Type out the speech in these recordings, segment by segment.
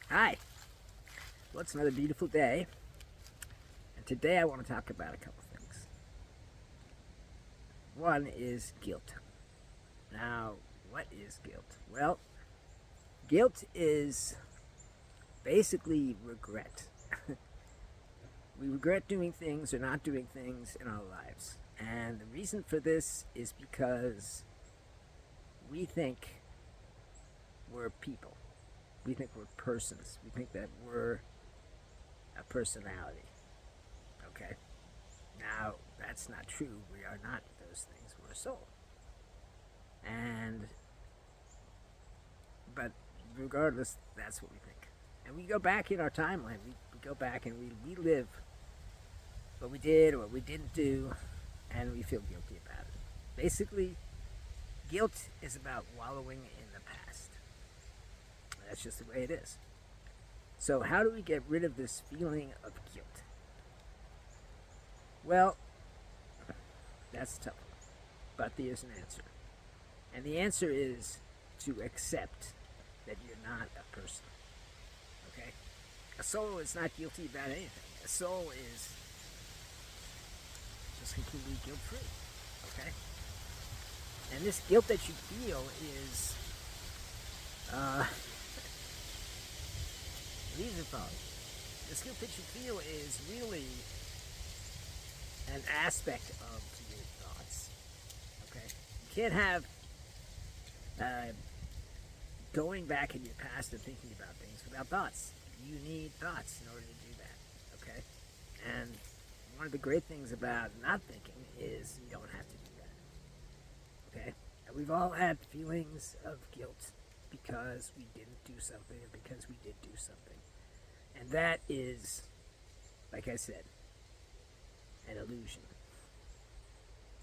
Hi. Well, it's another beautiful day, and today I want to talk about a couple things. One is guilt. Now, what is guilt? Well, guilt is basically regret. We regret doing things or not doing things in our lives. And the reason for this is because we think we're people. We think we're persons. We think that we're a personality. Okay? Now, that's not true. We are not those things. We're a soul. And, but regardless, that's what we think. And we go back in our timeline. We go back and we relive what we did or what we didn't do, and we feel guilty about it. Basically, guilt is about wallowing in the past. That's just the way it is. So, how do we get rid of this feeling of guilt? Well, that's tough. But there's an answer. And the answer is to accept that you're not a person. Okay? A soul is not guilty about anything. A soul is just completely guilt free. Okay? And this guilt that you feel is these are thoughts. This guilt that you feel is really an aspect of your thoughts. Okay? You can't have uh, going back in your past and thinking about things without thoughts. You need thoughts in order to do that. Okay? And one of the great things about not thinking is you don't have to do that. Okay? And we've all had feelings of guilt because we didn't do something or because we did do something. And that is, like I said, an illusion.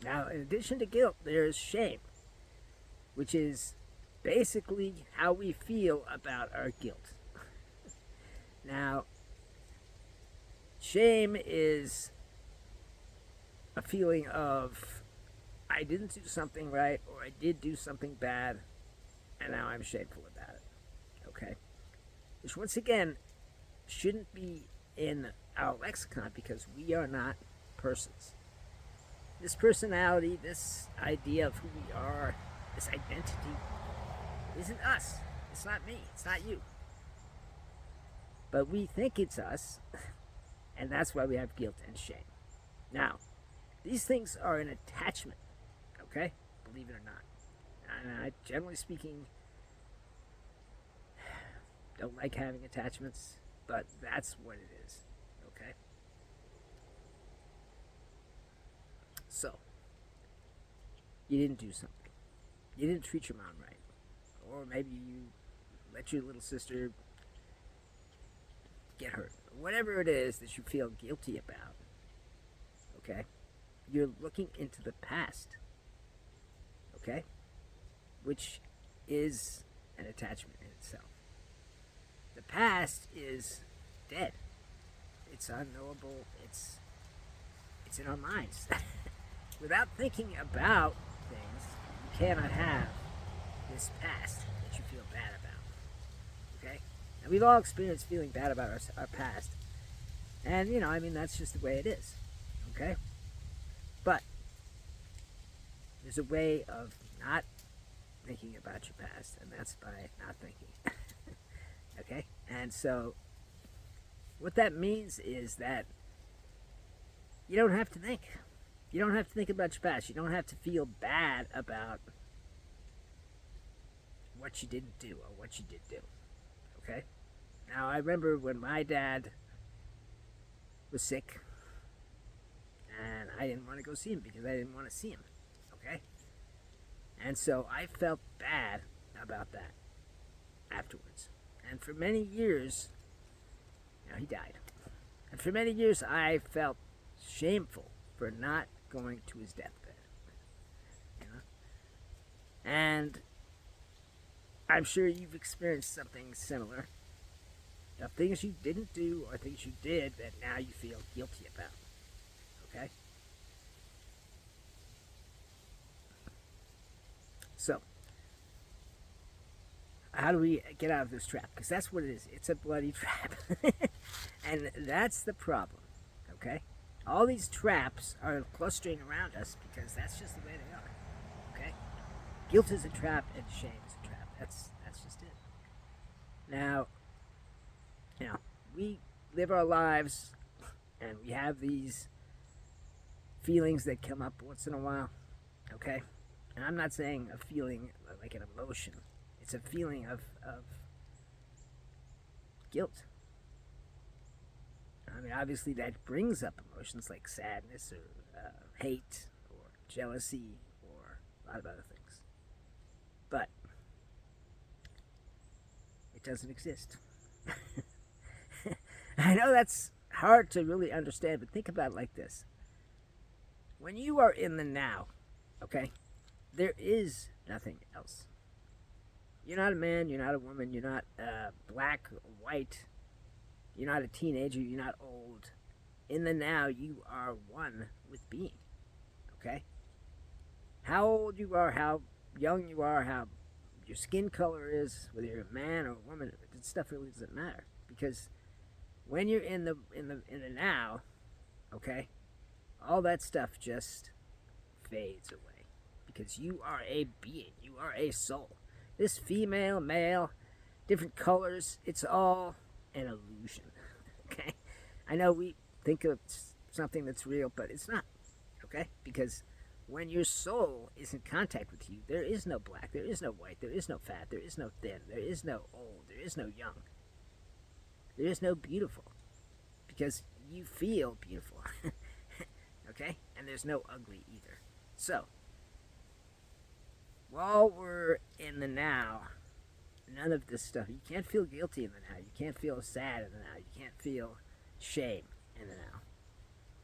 Now, in addition to guilt, there's shame, which is basically how we feel about our guilt. Now, shame is a feeling of I didn't do something right or I did do something bad and now I'm shameful about it. Okay? Which, once again, shouldn't be in our lexicon because we are not persons. This personality, this idea of who we are, this identity, isn't us. It's not me. It's not you. But we think it's us, and that's why we have guilt and shame. Now, these things are an attachment, okay? Believe it or not. And I, generally speaking, don't like having attachments, but that's what it is, okay? So, you didn't do something. You didn't treat your mom right. Or maybe you let your little sister get hurt. Whatever it is that you feel guilty about, okay? You're looking into the past, okay? Which is an attachment in itself. The past is dead. It's unknowable. It's in our minds. Without thinking about things, you cannot have this past that you feel bad about. Okay? And we've all experienced feeling bad about our past. And, that's just the way it is. Okay? But there's a way of not thinking about your past, and that's by not thinking. Okay? And so, what that means is that you don't have to think. You don't have to think about your past. You don't have to feel bad about what you didn't do or what you did do. Okay? Now, I remember when my dad was sick and I didn't want to go see him because I didn't want to see him. Okay? And so I felt bad about that afterwards. And for many years, he died. And for many years, I felt shameful for not going to his deathbed. You know? And I'm sure you've experienced something similar. Of things you didn't do or things you did that now you feel guilty about. Okay? So, how do we get out of this trap? Because that's what it is. It's a bloody trap. And that's the problem, okay? All these traps are clustering around us because that's just the way they are, okay? Guilt is a trap and shame is a trap. That's just it. Now, we live our lives and we have these feelings that come up once in a while, okay? And I'm not saying a feeling like an emotion. It's a feeling of guilt. I mean, obviously that brings up emotions like sadness or hate or jealousy or a lot of other things. But it doesn't exist. I know that's hard to really understand, but think about it like this. When you are in the now, okay, there is nothing else. You're not a man, you're not a woman, you're not black or white, you're not a teenager, you're not old. In the now, you are one with being, okay? How old you are, how young you are, how your skin color is, whether you're a man or a woman, that stuff really doesn't matter. Because when you're in the now, okay, all that stuff just fades away. Because you are a being, you are a soul. This female, male, different colors, it's all an illusion, okay? I know we think of something that's real, but it's not, okay? Because when your soul is in contact with you, there is no black, there is no white, there is no fat, there is no thin, there is no old, there is no young, there is no beautiful, because you feel beautiful, okay? And there's no ugly either. So, while we're in the now, none of this stuff, you can't feel guilty in the now, you can't feel sad in the now, you can't feel shame in the now,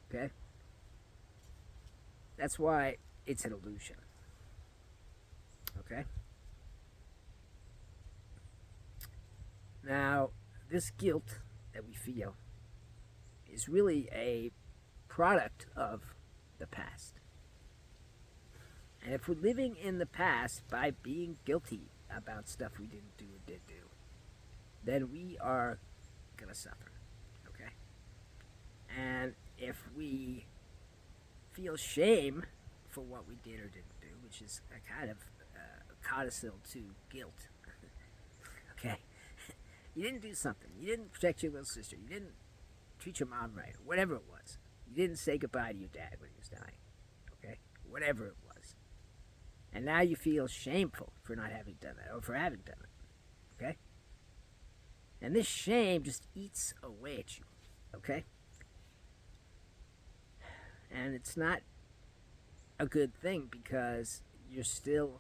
okay? That's why it's an illusion, okay? Now, this guilt that we feel is really a product of the past. And if we're living in the past by being guilty about stuff we didn't do or did do, then we are going to suffer, okay? And if we feel shame for what we did or didn't do, which is a kind of codicil to guilt, okay? You didn't do something. You didn't protect your little sister. You didn't treat your mom right, or whatever it was. You didn't say goodbye to your dad when he was dying, okay? Whatever it was. And now you feel shameful for not having done that, or for having done it, okay? And this shame just eats away at you, okay? And it's not a good thing because you're still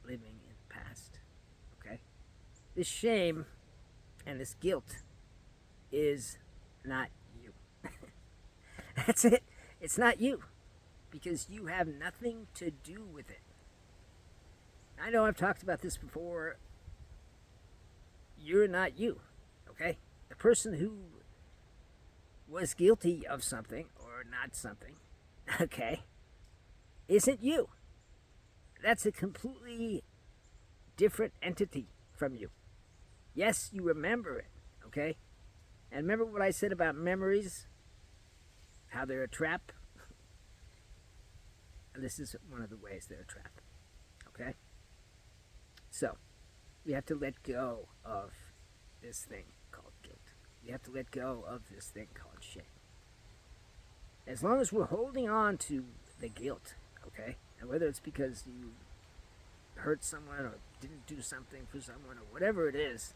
living in the past, okay? This shame and this guilt is not you. That's it. It's not you because you have nothing to do with it. I know I've talked about this before. You're not you, okay? The person who was guilty of something or not something, okay, isn't you. That's a completely different entity from you. Yes, you remember it, okay? And remember what I said about memories? How they're a trap? And this is one of the ways they're a trap, okay? So, we have to let go of this thing called guilt. We have to let go of this thing called shame. As long as we're holding on to the guilt, okay? And whether it's because you hurt someone or didn't do something for someone or whatever it is,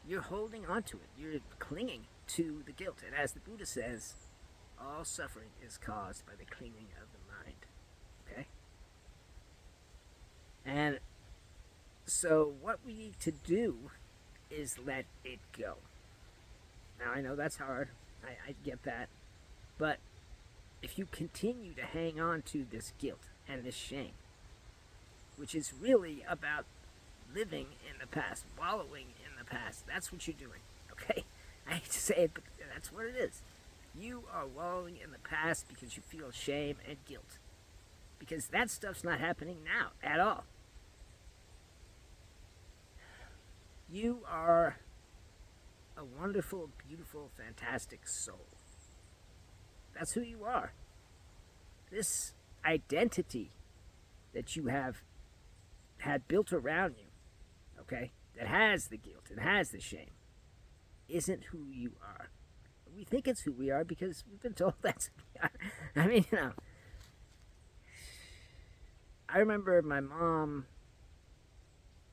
you're holding on to it. You're clinging to the guilt. And as the Buddha says, all suffering is caused by the clinging of the mind, okay? And so what we need to do is let it go. Now, I know that's hard. I get that. But if you continue to hang on to this guilt and this shame, which is really about living in the past, wallowing in the past, that's what you're doing, okay? I hate to say it, but that's what it is. You are wallowing in the past because you feel shame and guilt. Because that stuff's not happening now at all. You are a wonderful, beautiful, fantastic soul. That's who you are. This identity that you have had built around you, okay, that has the guilt and has the shame, isn't who you are. We think it's who we are because we've been told that's who we are. I mean, I remember my mom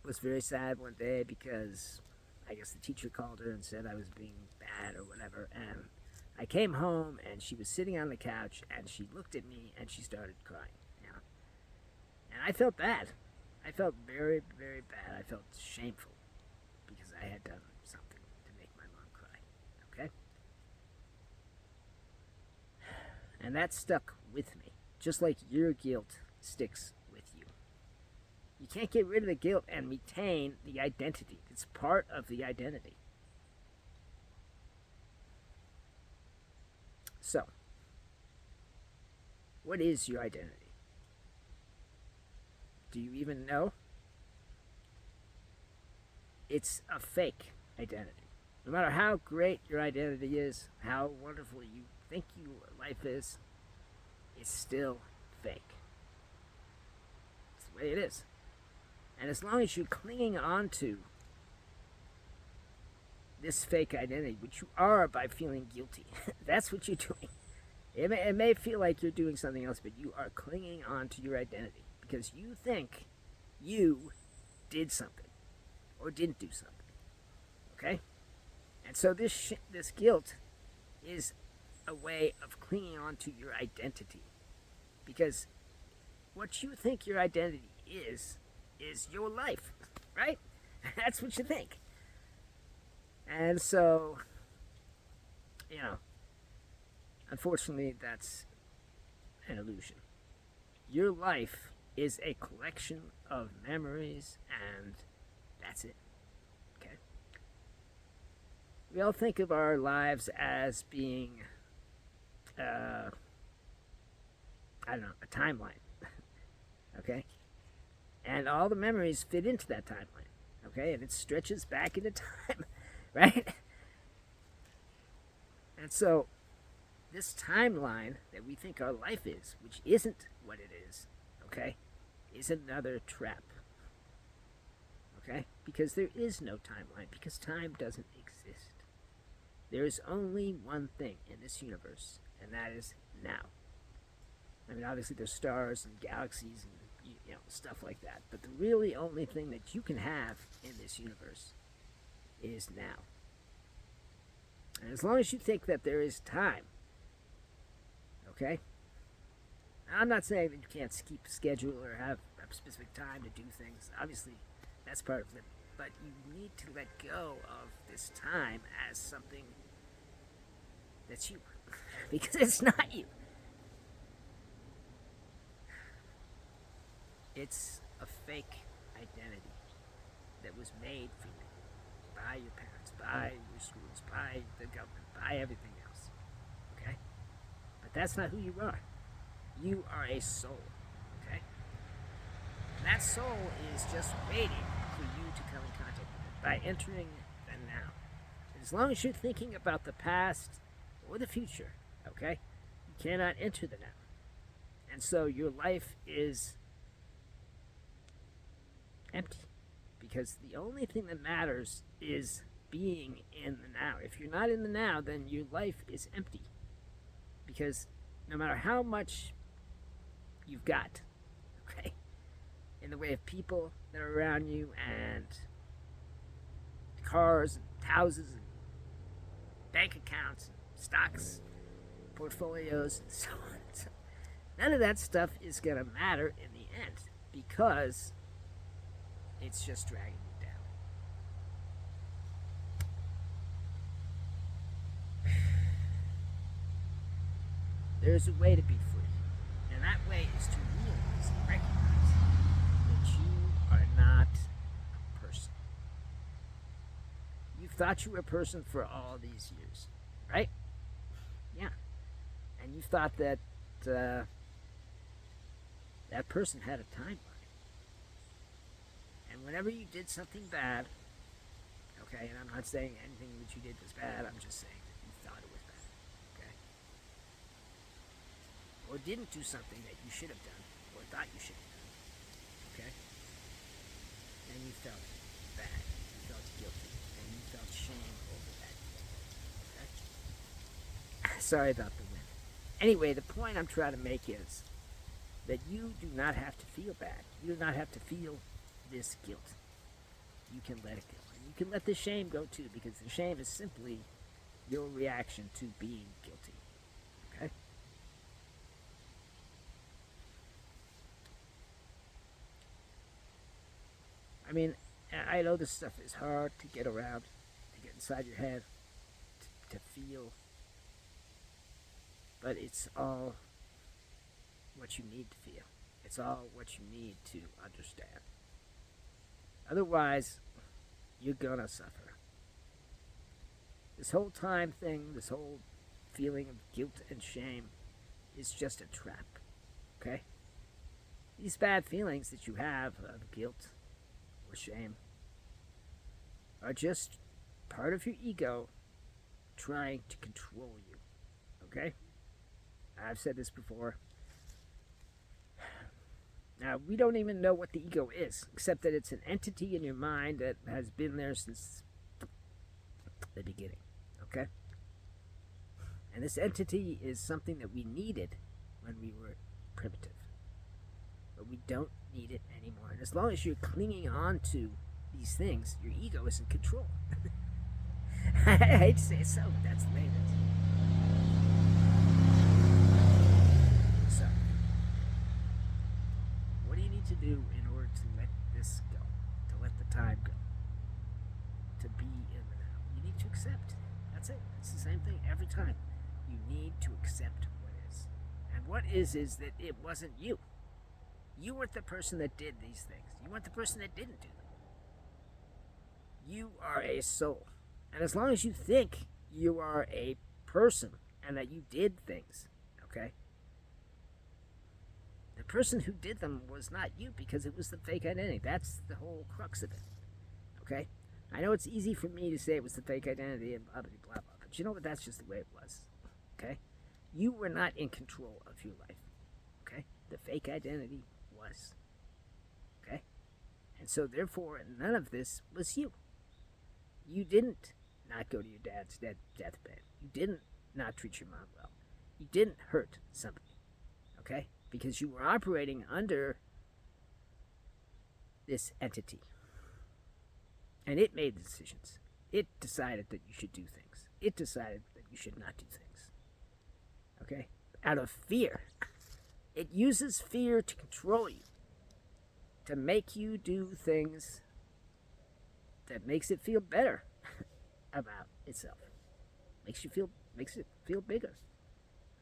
was very sad one day because I guess the teacher called her and said I was being bad or whatever. And I came home and she was sitting on the couch and she looked at me and she started crying. You know? And I felt bad. I felt very, very bad. I felt shameful because I had done something to make my mom cry. Okay? And that stuck with me, just like your guilt sticks with you. You can't get rid of the guilt and retain the identity. It's part of the identity. So, what is your identity? Do you even know? It's a fake identity. No matter how great your identity is, how wonderful you think your life is, it's still fake. It's the way it is. And as long as you're clinging on to this fake identity, which you are by feeling guilty, that's what you're doing. It may feel like you're doing something else, but you are clinging on to your identity because you think you did something or didn't do something. Okay? And so this guilt is a way of clinging on to your identity. Because what you think your identity is your life, right? That's what you think. And so, unfortunately, that's an illusion. Your life is a collection of memories, and that's it. Okay? We all think of our lives as being, a timeline. Okay? And all the memories fit into that timeline. Okay? And it stretches back into time. Right? And so, this timeline that we think our life is, which isn't what it is, okay, is another trap. Okay? Because there is no timeline, because time doesn't exist. There is only one thing in this universe, and that is now. I mean, obviously there's stars and galaxies and stuff like that, but the really only thing that you can have in this universe is now. And as long as you think that there is time, okay? I'm not saying that you can't keep a schedule or have a specific time to do things. Obviously, that's part of it. But you need to let go of this time as something that's you. Because it's not you. It's a fake identity that was made for you by your parents, by your schools, by the government, by everything else. Okay? But that's not who you are. You are a soul. Okay? And that soul is just waiting for you to come in contact with it by entering the now. As long as you're thinking about the past or the future, okay, you cannot enter the now. And so your life is empty. Because the only thing that matters is being in the now. If you're not in the now, then your life is empty. Because no matter how much you've got, okay, in the way of people that are around you and cars and houses and bank accounts and stocks, portfolios and so on. So none of that stuff is going to matter in the end because it's just dragging you down. There's a way to be free. And that way is to realize and recognize that you are not a person. You've thought you were a person for all these years, right? Yeah. And you thought that that person had a timeline. And whenever you did something bad, Okay, and I'm not saying anything that you did was bad. I'm just saying that you thought it was bad. Okay, or didn't do something that you should have done or thought you should have done. Okay, and you felt bad. You felt guilty, and you felt shame over that. Okay, sorry about the wind. Anyway, the point I'm trying to make is that you do not have to feel bad. You do not have to feel this guilt. You can let it go. And you can let the shame go too, because the shame is simply your reaction to being guilty. Okay? I mean, I know this stuff is hard to get around, to get inside your head, to feel, but it's all what you need to feel. It's all what you need to understand. Otherwise, you're gonna suffer. This whole time thing, this whole feeling of guilt and shame is just a trap. Okay? These bad feelings that you have of guilt or shame are just part of your ego trying to control you. Okay? I've said this before. Now, we don't even know what the ego is, except that it's an entity in your mind that has been there since the beginning. Okay? And this entity is something that we needed when we were primitive. But we don't need it anymore. And as long as you're clinging on to these things, your ego is in control. I hate to say it so, but that's the way it is. So, what do you need to do in order to let this go? To let the time go? To be in the now? You need to accept. That's it. It's the same thing every time. You need to accept what is. And what is that it wasn't you. You weren't the person that did these things. You weren't the person that didn't do them. You are a soul. And as long as you think you are a person and that you did things, okay? The person who did them was not you because it was the fake identity. That's the whole crux of it, okay? I know it's easy for me to say it was the fake identity and blah, blah, blah, blah, but you know what? That's just the way it was, okay? You were not in control of your life, okay? The fake identity was, okay? And so, therefore, none of this was you. You didn't not go to your dad's deathbed. You didn't not treat your mom well. You didn't hurt somebody, okay? Because you were operating under this entity. And it made the decisions. It decided that you should do things. It decided that you should not do things, okay? Out of fear. It uses fear to control you, to make you do things that makes it feel better about itself. Makes it feel bigger.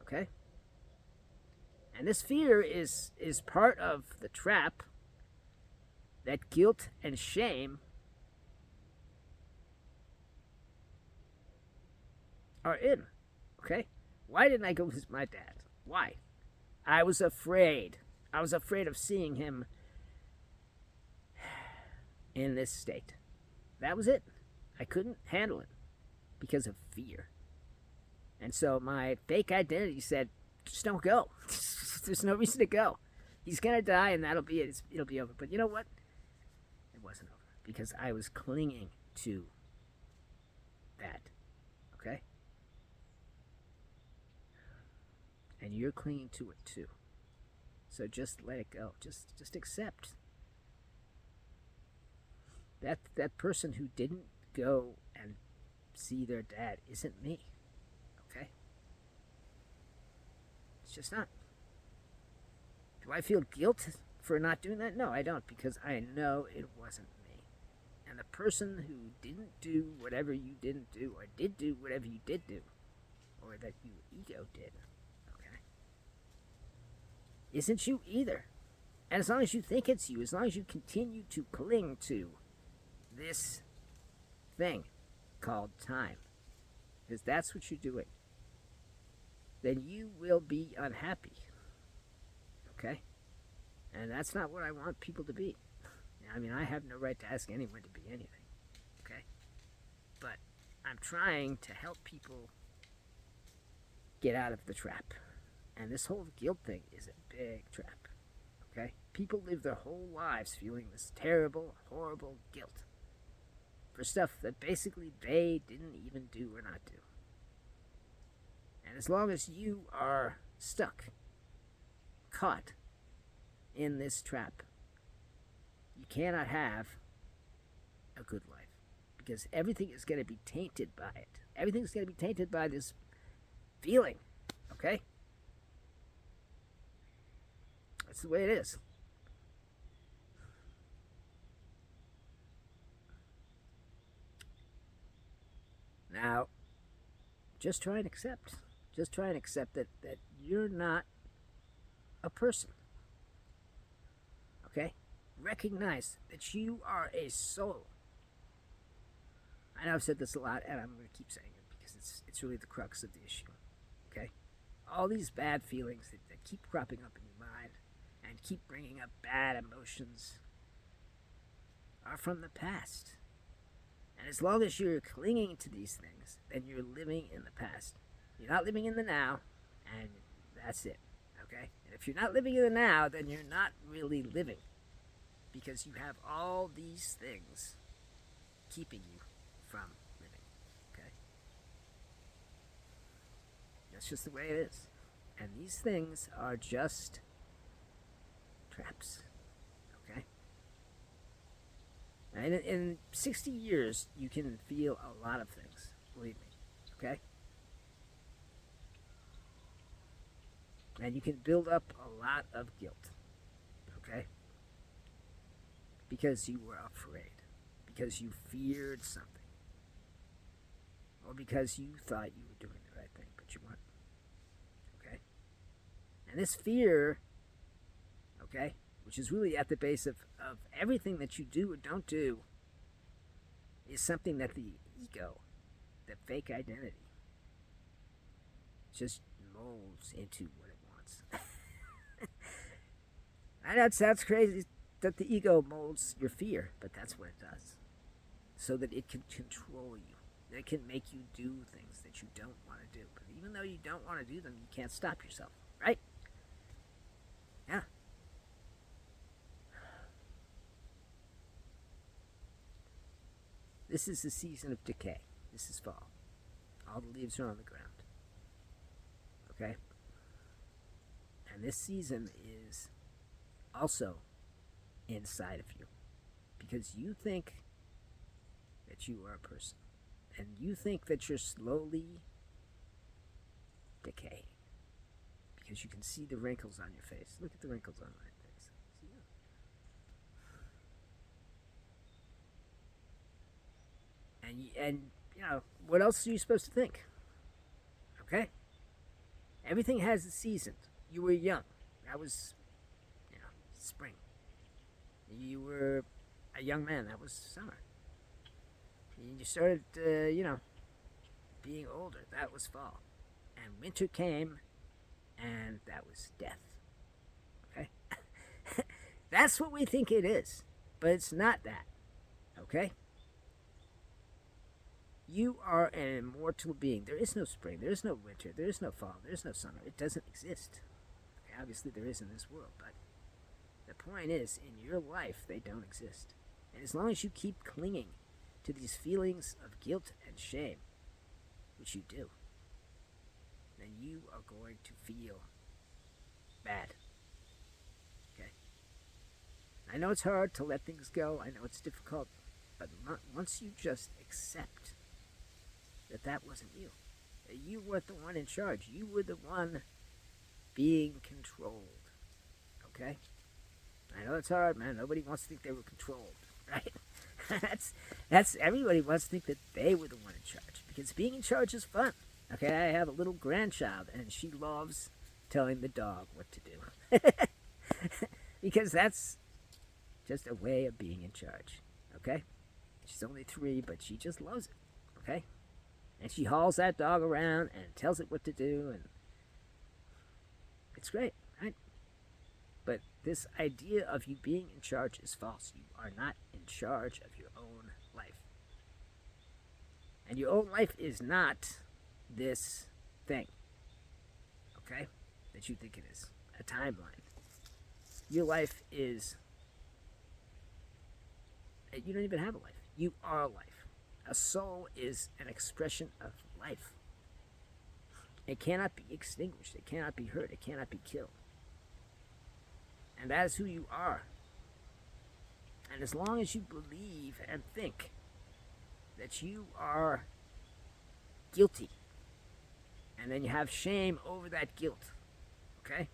Okay? And this fear is part of the trap that guilt and shame are in. Okay? Why didn't I go visit my dad? Why? I was afraid. I was afraid of seeing him in this state. That was it. I couldn't handle it because of fear. And so my fake identity said, just don't go. There's no reason to go. He's going to die and that'll be it. It'll be over. But you know what? It wasn't over because I was clinging to that. Okay? And you're clinging to it too. So just let it go. Just accept. That person who didn't go and see their dad isn't me. Okay? It's just not. Do I feel guilt for not doing that? No, I don't, because I know it wasn't me. And the person who didn't do whatever you didn't do, or did do whatever you did do, or that your ego did, okay, isn't you either. And as long as you think it's you, as long as you continue to cling to this thing called time, because that's what you're doing, then you will be unhappy. Okay? And that's not what I want people to be. I mean, I have no right to ask anyone to be anything. Okay? But I'm trying to help people get out of the trap. And this whole guilt thing is a big trap. Okay? People live their whole lives feeling this terrible, horrible guilt for stuff that basically they didn't even do or not do. And as long as you are stuck, caught in this trap, you cannot have a good life. Because everything is going to be tainted by it. Everything's going to be tainted by this feeling. Okay? That's the way it is. Now, just try and accept. Just try and accept that you're not a person. Okay? Recognize that you are a soul. I know I've said this a lot, and I'm going to keep saying it because it's really the crux of the issue. Okay? All these bad feelings that keep cropping up in your mind and keep bringing up bad emotions are from the past. And as long as you're clinging to these things, then you're living in the past. You're not living in the now, and that's it. Okay? And if you're not living in the now, then you're not really living. Because you have all these things keeping you from living. Okay? That's just the way it is. And these things are just traps. Okay? And in 60 years, you can feel a lot of things. Believe me. Okay? And you can build up a lot of guilt. Okay? Because you were afraid. Because you feared something. Or because you thought you were doing the right thing, but you weren't. Okay? And this fear, okay, which is really at the base of everything that you do or don't do, is something that the ego, the fake identity, just molds into what it wants. I know it sounds crazy that the ego molds your fear, but that's what it does. So that it can control you. That it can make you do things that you don't want to do. But even though you don't want to do them, you can't stop yourself, right? Yeah. This is the season of decay. This is fall. All the leaves are on the ground. Okay? And this season is also inside of you. Because you think that you are a person. And you think that you're slowly decaying. Because you can see the wrinkles on your face. Look at the wrinkles on my face. See them? And you know, what else are you supposed to think? Okay? Everything has a season. You were young. That was, you know, spring. You were a young man. That was summer. You started, you know, being older. That was fall. And winter came, and that was death. Okay? That's what we think it is. But it's not that. Okay? You are an immortal being. There is no spring. There is no winter. There is no fall. There is no summer. It doesn't exist. Okay, obviously, there is in this world. But the point is, in your life, they don't exist. And as long as you keep clinging to these feelings of guilt and shame, which you do, then you are going to feel bad. Okay? I know it's hard to let things go. I know it's difficult. But once you just accept that wasn't you, that you weren't the one in charge, you were the one being controlled. Okay? I know it's hard, man. Nobody wants to think they were controlled, right? that's everybody wants to think that they were the one in charge, because being in charge is fun. Okay, I have a little grandchild, and she loves telling the dog what to do. Because that's just a way of being in charge. Okay? She's only 3, but she just loves it. Okay? And she hauls that dog around and tells it what to do, and it's great, right? But this idea of you being in charge is false. You are not in charge of your own life. And your own life is not this thing, okay, that you think it is, a timeline. Your life is, you don't even have a life. You are life. A soul is an expression of life. It cannot be extinguished. It cannot be hurt. It cannot be killed. And that is who you are. And as long as you believe and think that you are guilty, and then you have shame over that guilt, okay?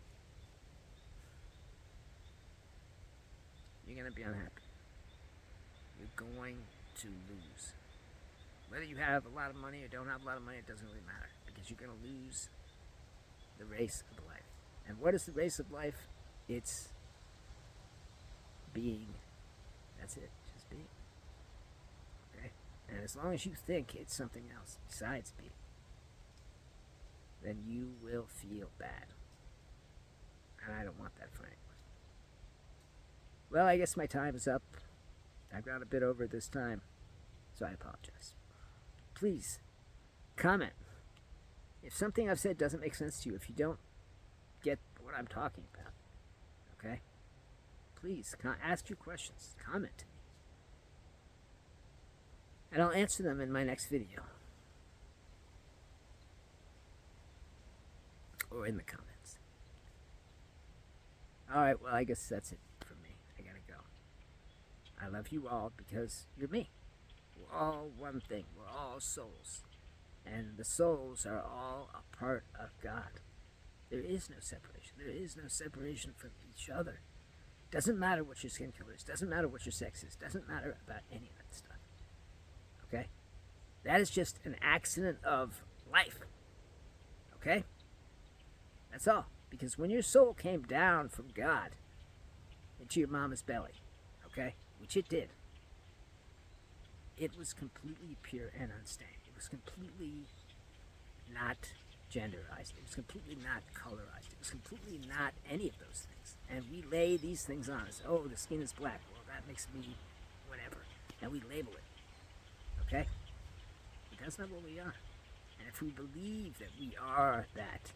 You're going to be unhappy. You're going to lose. Whether you have a lot of money or don't have a lot of money, it doesn't really matter, because you're going to lose the race of life. And what is the race of life? It's being. That's it. Just being. Okay? And as long as you think it's something else besides being, then you will feel bad. And I don't want that for anyone. Well, I guess my time is up. I've gone a bit over this time, so I apologize. Please, comment. If something I've said doesn't make sense to you, if you don't get what I'm talking about, okay? Please, ask your questions. Comment to me. And I'll answer them in my next video. Or in the comments. Alright, well, I guess that's it for me. I gotta go. I love you all because you're me. We're all one thing. We're all souls. And the souls are all a part of God. There is no separation. There is no separation from each other. Doesn't matter what your skin color is. Doesn't matter what your sex is. Doesn't matter about any of that stuff. Okay? That is just an accident of life. Okay? That's all. Because when your soul came down from God into your mama's belly, okay, which it did, it was completely pure and unstained. It was completely not genderized. It was completely not colorized. It was completely not any of those things. And we lay these things on us. Oh, the skin is black. Well, that makes me whatever. And we label it. Okay? But that's not what we are. And if we believe that we are that,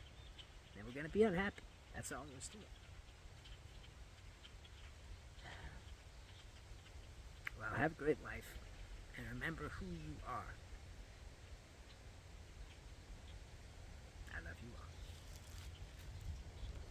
then we're going to be unhappy. That's all there is to it. Well, have a great life. And remember who you are.